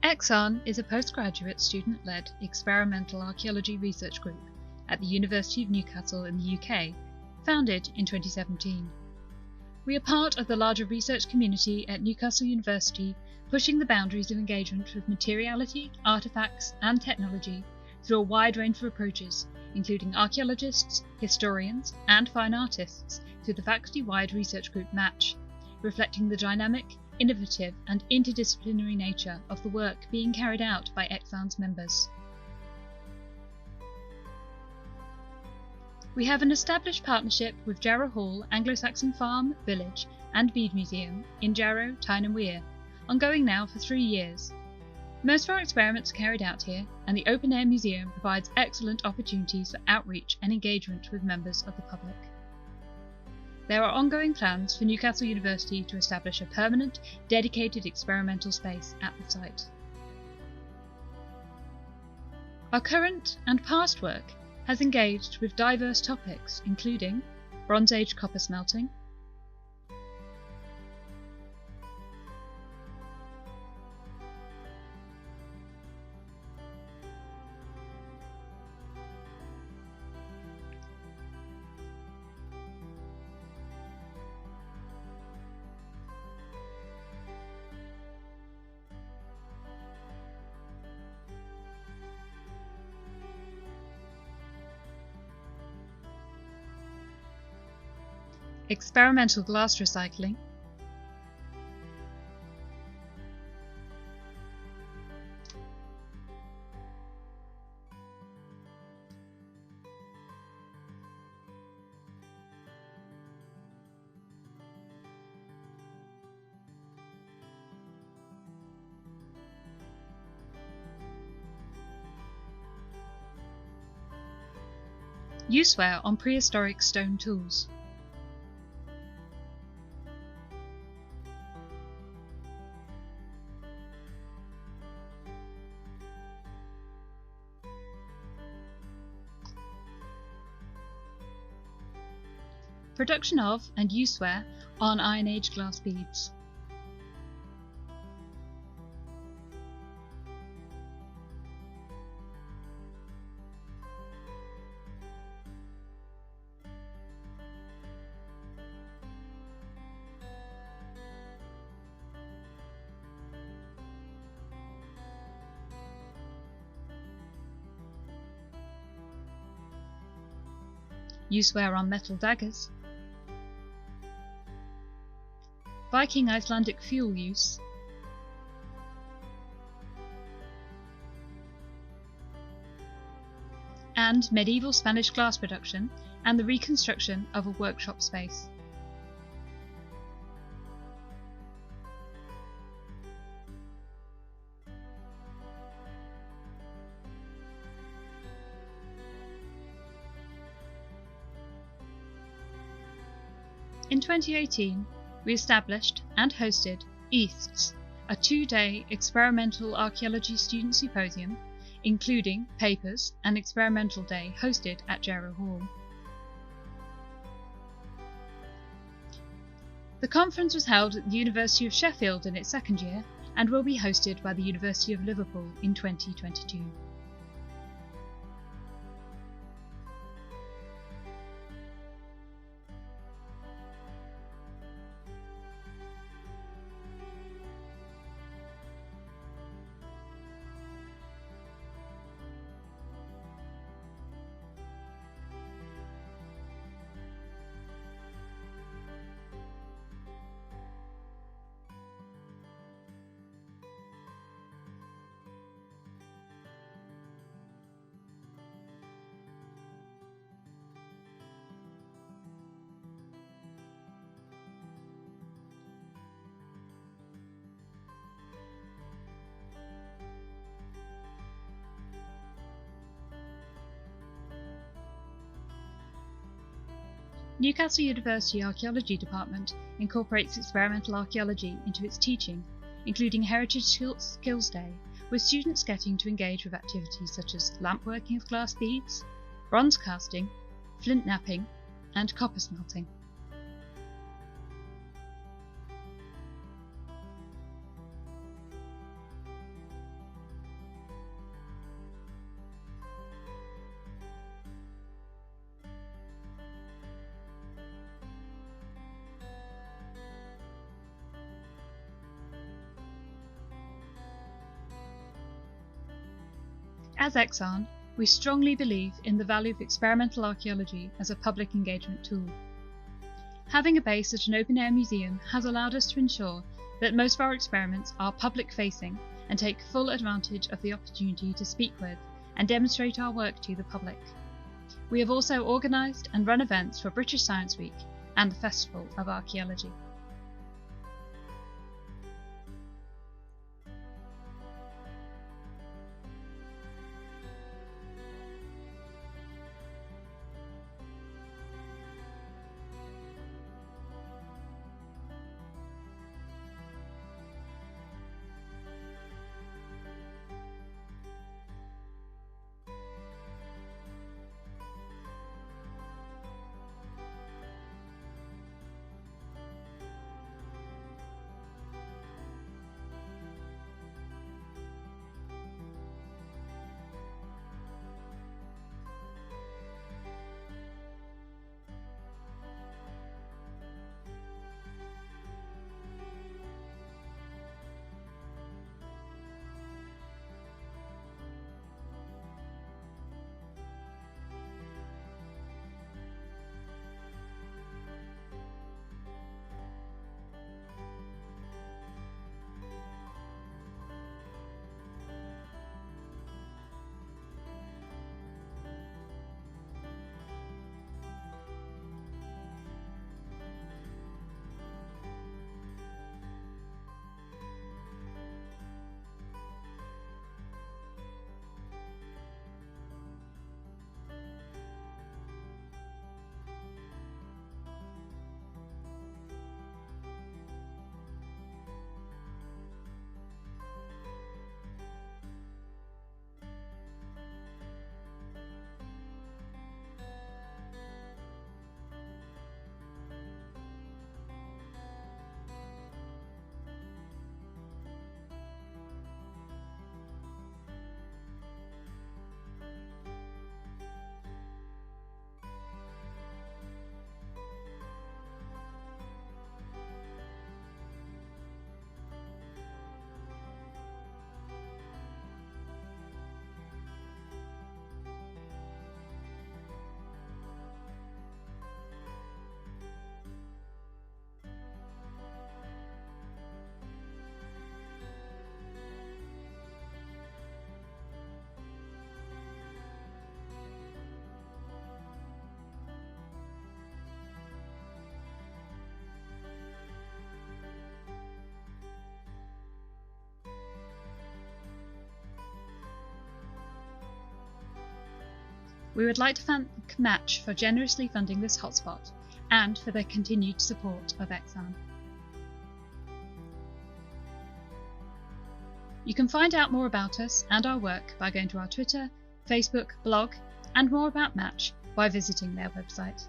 EXARN is a postgraduate student-led experimental archaeology research group at the University of Newcastle in the UK, founded in 2017. We are part of the larger research community at Newcastle University, pushing the boundaries of engagement with materiality, artefacts and technology through a wide range of approaches, including archaeologists, historians and fine artists through the faculty-wide research group MATCH, reflecting the dynamic, innovative and interdisciplinary nature of the work being carried out by EXARN's members. We have an established partnership with Jarrow Hall, Anglo-Saxon Farm, Village and Bead Museum in Jarrow, Tyne and Wear, ongoing now for 3 years. Most of our experiments are carried out here, and the open-air museum provides excellent opportunities for outreach and engagement with members of the public. There are ongoing plans for Newcastle University to establish a permanent, dedicated experimental space at the site. Our current and past work has engaged with diverse topics including Bronze Age copper smelting, experimental glass recycling, useware on prehistoric stone tools, production of and useware on Iron Age glass beads, useware on metal daggers, Viking Icelandic fuel use, and medieval Spanish glass production and the reconstruction of a workshop space. In 2018, we established and hosted EASTS, a 2-day experimental archaeology student symposium, including papers and experimental day hosted at Jarrow Hall. The conference was held at the University of Sheffield in its second year and will be hosted by the University of Liverpool in 2022. Newcastle University Archaeology Department incorporates experimental archaeology into its teaching, including Heritage Skills Day, with students getting to engage with activities such as lamp working with glass beads, bronze casting, flint knapping, and copper smelting. As Exarn, we strongly believe in the value of experimental archaeology as a public engagement tool. Having a base at an open-air museum has allowed us to ensure that most of our experiments are public-facing and take full advantage of the opportunity to speak with and demonstrate our work to the public. We have also organised and run events for British Science Week and the Festival of Archaeology. We would like to thank Match for generously funding this hotspot and for their continued support of Exarn. You can find out more about us and our work by going to our Twitter, Facebook, blog, and more about Match by visiting their website.